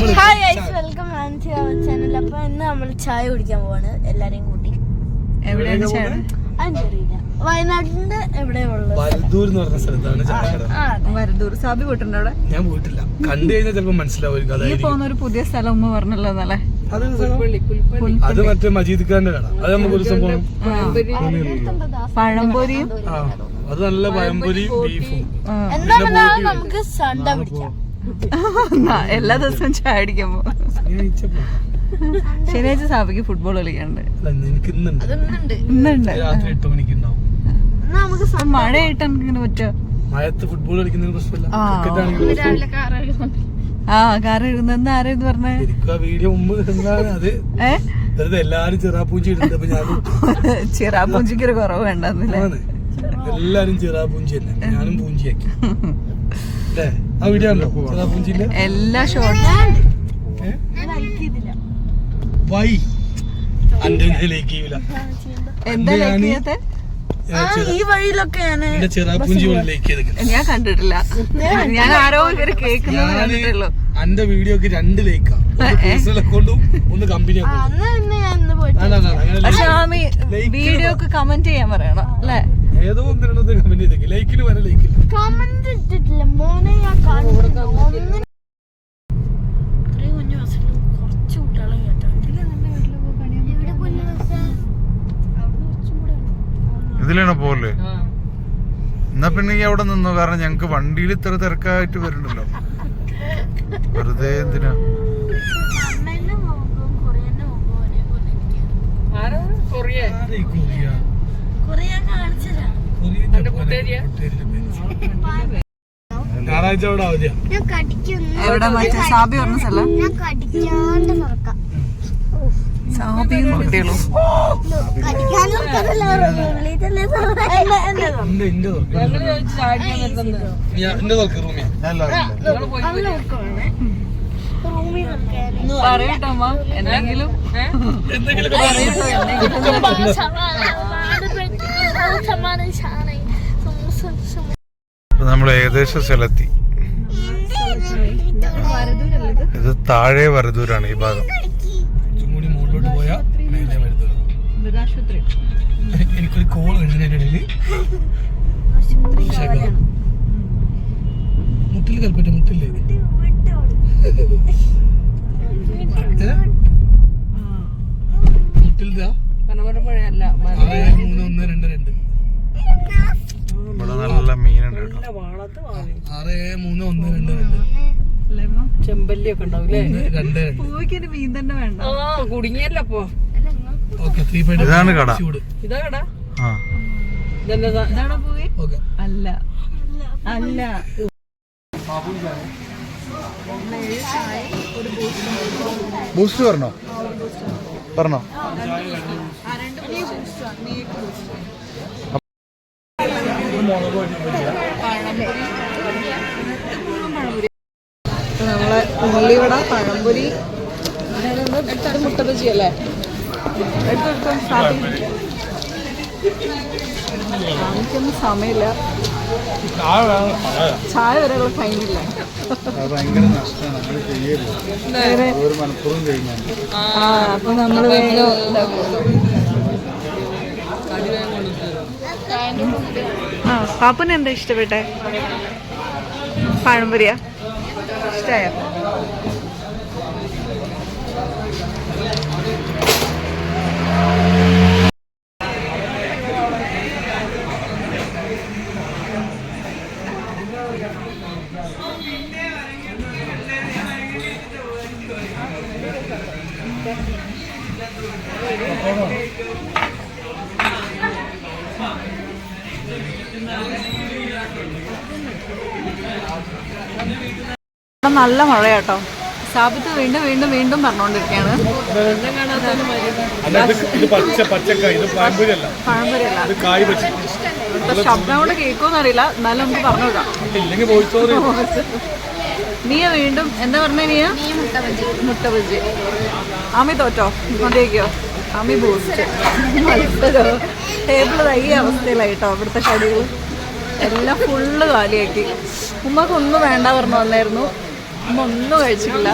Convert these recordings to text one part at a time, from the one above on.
Welcome channel. അപ്പൊ ഇന്ന് നമ്മൾ ചായ കുടിക്കാൻ പോവാണ് എല്ലാരെയും കൂട്ടി. എവിടെയാണ് ചായ? അറിയില്ല, വയനാട്ടിന്റെ എവിടെയുള്ളത് വരദൂർ എന്ന് പറഞ്ഞ സ്ഥലത്താണ് ചായക്കട. വരദൂർ. സാബി പോയിട്ടുണ്ട് അവിടെ? ഞാൻ പോയിട്ടില്ല, കണ്ടു കഴിഞ്ഞാൽ ചിലപ്പോ മനസ്സിലാവും. ഈ പോകുന്ന ഒരു പുതിയ സ്ഥലം ഉമ്മ പറഞ്ഞല്ലോ എന്നല്ലേ? അത് മറ്റേ മജീദ് ഖാന്റെ കട. അത് നമുക്ക് ഒരു സംഭവം പഴംപൊരിയും അത് നല്ല പഴംപൊരിയും ബീഫും. എന്തായാലും നമുക്ക് സണ്ട പിടിക്കാം. എല്ലാ ദിവസവും ചായ അടിക്കാൻ പോകും. ശനിയാഴ്ച സാബിക്ക് ഫുട്ബോൾ കളിക്കാനുണ്ട്. എനിക്ക് ഇന്നുണ്ട് രാത്രി 8 മണിക്ക് ഉണ്ടാവും. മഴയായിട്ട് നമുക്ക് ഇങ്ങനെ പറ്റുമോ? മഴയത്ത് ഫുട്ബോൾ കളിക്കുന്നതിന് പ്രശ്നമില്ല. ക്രിക്കറ്റ് ആണെങ്കിൽ കാർ എഴുതുന്ന ആരെന്ന് പറഞ്ഞേ? എനിക്ക് ആ വീഡിയോ മുമ്പ് അത് വെറുതെ എല്ലാരും ചിറാപ്പൂഞ്ചി ഇടുന്നത്. അപ്പൊ ഞാൻ ചിറാപ്പൂഞ്ചിക്ക് ഒരു കുറവ് വേണ്ടെന്നില്ലേ? എല്ലാരും ചിറാപ്പൂഞ്ചി തന്നെ, ഞാനും പൂഞ്ചിയാക്കി. ആ വീഡിയോ ഉണ്ടോ ചിറാപ്പൂഞ്ചിന്റെ? എല്ലാ ഷോർട്സും വൈ അന്റെ ലൈക്ക് ചെയ്യൂല. എന്താ ലൈക്ക് ചെയ്യാത്തെ? ഈ വഴിയിലൊക്കെ ചിറാപ്പൂഞ്ചി ലൈക്ക് ചെയ്ത് ഞാൻ കണ്ടിട്ടില്ല. ഞാൻ ആരോ ഇവര് കേൾക്കുന്നത് കണ്ടിട്ടുള്ളൂ. എന്റെ വീഡിയോക്ക് 2 ലൈക്കാ, പേഴ്സണൽ അക്കൗണ്ടും ഒന്ന് കമ്പനി അക്കൗണ്ടും. വീഡിയോക്ക് കമന്റ് ചെയ്യാൻ പറയണം അല്ലേ? ഏതോ ഒന്നിനകത്ത് കമന്റ് ചെയ്തേക്ക്. ലൈക്കിന് വരെ ലൈക്കില്ല. കമന്റ് ഇട്ടിട്ടില്ല മോനെ. ഞാൻ ഇതിലാണ് പോലെ. എന്നാ പിന്നെ ഈ അവിടെ നിന്നോ, കാരണം ഞങ്ങക്ക് വണ്ടിയിൽ ഇത്ര തിരക്കായിട്ട് വരുന്നുണ്ടല്ലോ. വെറുതെ എന്തിനാ? ഞായറാഴ്ച അവിടെ അവധിയാ. എവിടെ മറ്റേ സാബി പറഞ്ഞ സ്ഥലം? സാബിയും കുട്ടികളും പറയട്ടമ്മ എന്തെങ്കിലും. നമ്മൾ ഏകദേശം സ്ഥലത്തി. ഇത് താഴെ വരദൂരാണ് ഈ ഭാഗം. പോയാ എനിക്കൊരു കോൾ വരുന്നതിനിടയില് മുട്ടില് കൽപ്പറ്റ മുട്ടില്ലേ മുട്ടിൽ 6312 ഇവിടെ നല്ല മീനുണ്ട് കേട്ടോ. 6312 ചെമ്പല്ലിയൊക്കെ ഉണ്ടാവില്ലേ? മീൻ തന്നെ വേണ്ട. കുടുങ്ങിയല്ലോ അപ്പൊ. ഇതാണ് കട. ഇതാ കട. അല്ല അല്ല. ബൂസ്റ്റ് പറഞ്ഞോ? പറഞ്ഞോ? നമ്മളെ ഉള്ളിവട, പഴംപൊരി, മുട്ട ബജി അല്ലേ? എടുത്തെടുത്തോ. എനിക്കൊന്നും സമയമില്ല. ചായ വരെയുള്ള ഫൈനില്ല. അപ്പൊ നമ്മള് വേഗം പാപ്പന് എന്താ ഇഷ്ടപ്പെട്ടെ? പഴംപൊരിയാ ഇഷ്ടായോ? നല്ല മഴ കേട്ടോ. സാബിത്ത് വീണ്ടും വീണ്ടും വീണ്ടും പറഞ്ഞോണ്ടിരിക്കുകയാണ്. ശബ്ദം കൊണ്ട് കേൾക്കുമെന്നറിയില്ല, എന്നാലും നമുക്ക് പറഞ്ഞോക്കാം. നീയ വീണ്ടും എന്താ പറഞ്ഞ? നീയ മുട്ട ബജി. ആമി തോറ്റോ? മതിയോ? ആമി ബൂസ്റ്റ്. ടേബിൾ ഈ അവസ്ഥയിലായിട്ടോ ഇവിടുത്തെ കടികൾ എല്ലാം ഫുള്ള് കാലിയാക്കി. ഉമ്മക്കൊന്നും വേണ്ട പറഞ്ഞു വന്നായിരുന്നു. ഒന്നും കഴിച്ചിട്ടില്ല.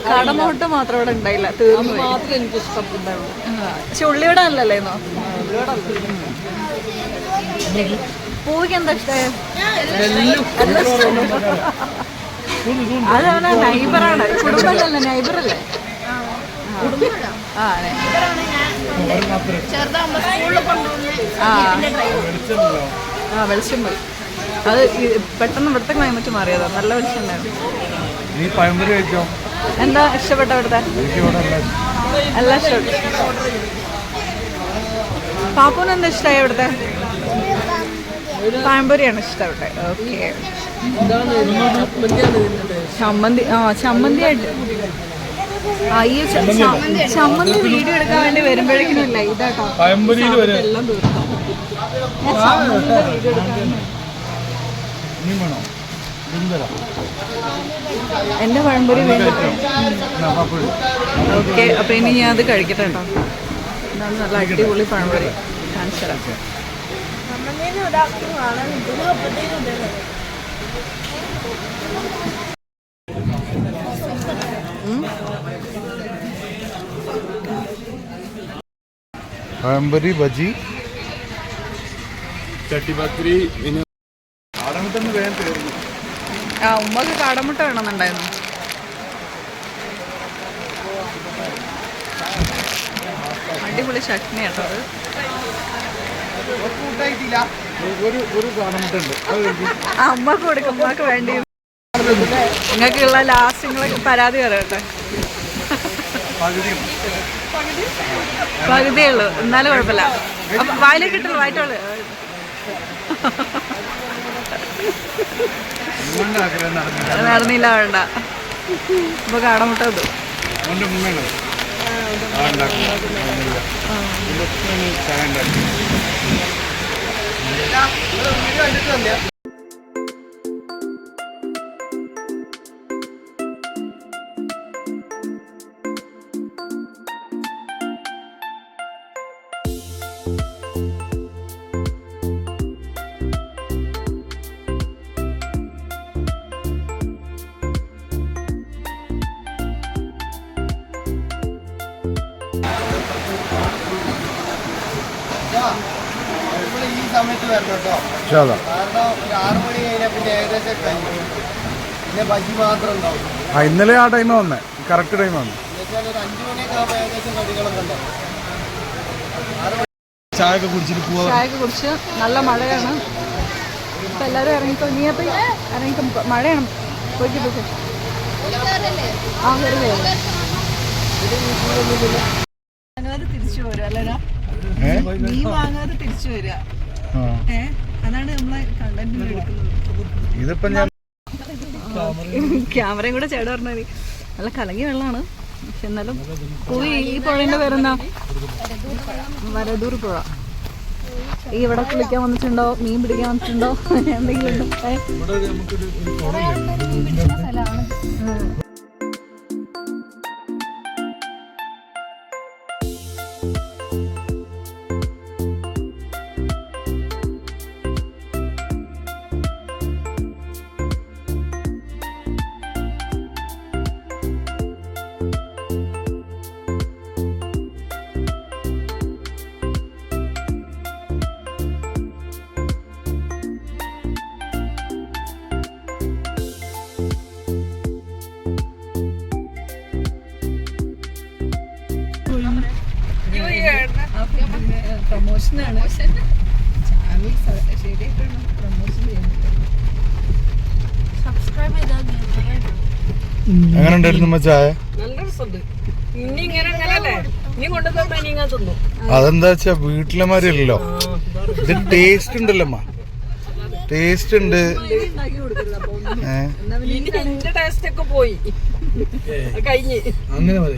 കാടമുട്ട മാത്രം ഇവിടെ ഉണ്ടായില്ല, തീർന്നു മാത്രം എനിക്ക് ഇഷ്ടപ്പെട്ടുണ്ടായിരുന്നു. പക്ഷെ ഉള്ളിവിടെ അല്ലല്ലേ ഇന്നോ? പൂവിക്ക് എന്താ ഇഷ്ടമായത്? അതവനാ നൈബറാണ്, കുടുംബമല്ലേ, നൈബറല്ലേ? വെളിച്ചം പോയി. അത് പെട്ടെന്ന് ഇവിടുത്തെ ക്ലൈമറ്റ് മാറിയതാ, നല്ല വെളിച്ചം ഉണ്ടായിരുന്നു. എന്താ ഇഷ്ടപ്പെട്ട ഇവിടുത്തെ? എല്ലാം ഇഷ്ടപ്പെട്ടു. പാപ്പൂന് എന്താ ഇഷ്ടമായി ഇവിടുത്തെ? പഴംപൊരിയാണ് ഇഷ്ടപ്പെട്ടെ. ഓക്കെ, ചമ്മന്തി. ചമ്മന്തി ആയിട്ട് ഈ ചമ്മന്തി വീഡിയോ എടുക്കാൻ വേണ്ടി വരുമ്പോഴേക്കും ഇല്ല ഇതാട്ടോ എല്ലാം തീർന്നു. എന്റെ പഴംപൊരി വേണ്ടിട്ട്. ഓക്കെ, അപ്പൊ ഇനി ഞാൻ അത് കഴിക്കട്ടെ കേട്ടോ. ഇതാണ് നല്ല അടിപൊളി പഴംപൊരി, കാണിച്ചു തരാം. പഴംപൊരി, ബജി, ചട്ടിപത്തിരി. ഉമ്മക്ക് കാടമുട്ട വേണമെന്നുണ്ടായിരുന്നു. അടിപൊളി ചട്നി കേട്ടോ അത്. അമ്മക്ക് കൊടുക്കും, ഉമ്മക്ക് വേണ്ടി. നിങ്ങൾക്കുള്ള ലാസ്റ്റിങ്ങളൊക്കെ പരാതി പറയട്ടെ. പകുതിയേ ഉള്ളൂ, എന്നാലും കുഴപ്പമില്ല. അപ്പൊ വായിലേക്ക് കിട്ടുള്ളൂ, വായിട്ടോളൂ. നടന്നില്ല, വേണ്ട. ഇപ്പൊ കാടമുട്ട ഇത് ഈ സമയത്ത് വരണം കേട്ടോ. കാരണം ഒരു 6 മണി കഴിഞ്ഞാൽ പിന്നെ ഏകദേശം കഴിഞ്ഞു. പിന്നെ ബജി മാത്രം ഉണ്ടാവും. ഇന്നലെ ആ ടൈം വന്നേ, കറക്റ്റ് ടൈം വന്നു. എന്നുവെച്ചാൽ ഒരു 5 മണിയൊക്കെ ആകുമ്പോൾ ഏകദേശം കടികളൊക്കെ ഉണ്ടാവും. ചായയൊക്കെ കുടിച്ചിട്ട് പോവാ. ചായയൊക്കെ കുടിച്ച് നല്ല മഴയാണ്. ഇപ്പം എല്ലാവരും ഇറങ്ങിക്കോ, നീ അപ്പം ഇറങ്ങിക്കോ, മഴയാണ്. പോയിക്ക് പോയി. ആ വരില്ലേ, വാങ്ങാതെ തിരിച്ചു പോരും അല്ലേടാ. നീ വാങ്ങാതെ തിരിച്ചു വരിക. അതാണ് നമ്മളെ കണ്ടന്റ് എടുക്കുന്നത്. ഇതിപ്പോ ഞാൻ ക്യാമറയും കൂടെ ചേട്ടൻ പറഞ്ഞാൽ നല്ല കലങ്ങി വെള്ളമാണ്. പക്ഷെ എന്നാലും പോയി. ഈ പുഴേന്റെ പേരെന്താ? വരദൂർ പുഴ. ഈ ഇവിടെ കുളിക്കാൻ വന്നിട്ടുണ്ടോ, മീൻ പിടിക്കാൻ വന്നിട്ടുണ്ടോ, എന്തെങ്കിലും ഉണ്ടോ? പ്രമോഷനാണ്. ചാനൽ ശരിയായിട്ടാണ് പ്രമോഷൻ ചെയ്യുന്നത്. സബ്സ്ക്രൈബ് ചെയ്താൽ എങ്ങനെ ഉണ്ടായിരുന്നു ചായ? നല്ല രസമുണ്ട്. ഇനി ഇങ്ങനെ അങ്ങനല്ലേ, ഇനി കൊണ്ടുവന്ന ഇനി ഇങ്ങനെ തിന്നു. അതെന്താ വെച്ചാ വീട്ടിലെ മാതിരി അല്ലല്ലോ, ഇത് ടേസ്റ്റ് ഉണ്ടല്ലോ അമ്മ, ടേസ്റ്റ് ഉണ്ട്. ടേസ്റ്റ് ഒക്കെ പോയി കഴിഞ്ഞ് അങ്ങനെ മതി.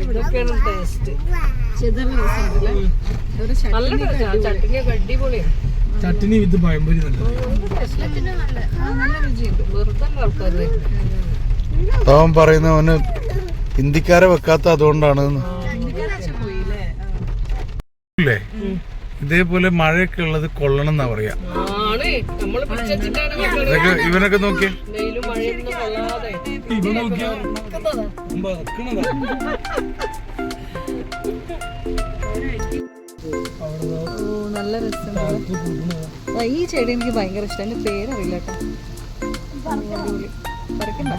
ഇവിടെയൊക്കെയാണ് ടേസ്റ്റ്. അടിപൊളിയാണ്. ചട്ടിനി വിത്ത് പഴംപൊരി നല്ലത്. നല്ല രുചിയുണ്ട്. വെറുതെ ആൾക്കാർ അവൻ പറയുന്നവന് ഹിന്ദിക്കാരെ വെക്കാത്ത അതുകൊണ്ടാണ്. ഇതേപോലെ മഴയൊക്കെ ഉള്ളത് കൊള്ളണം എന്നാ പറയാ. ഇവനൊക്കെ നോക്കിയേ. ഇവിടെ നോക്കിയാ വറക്കണതാ. നല്ല രസമുണ്ട്. ഈ ചെടി എനിക്ക് ഭയങ്കര ഇഷ്ടം. എന്റെ പേരറിയില്ല കേട്ടോ. പറക്കണ്ട.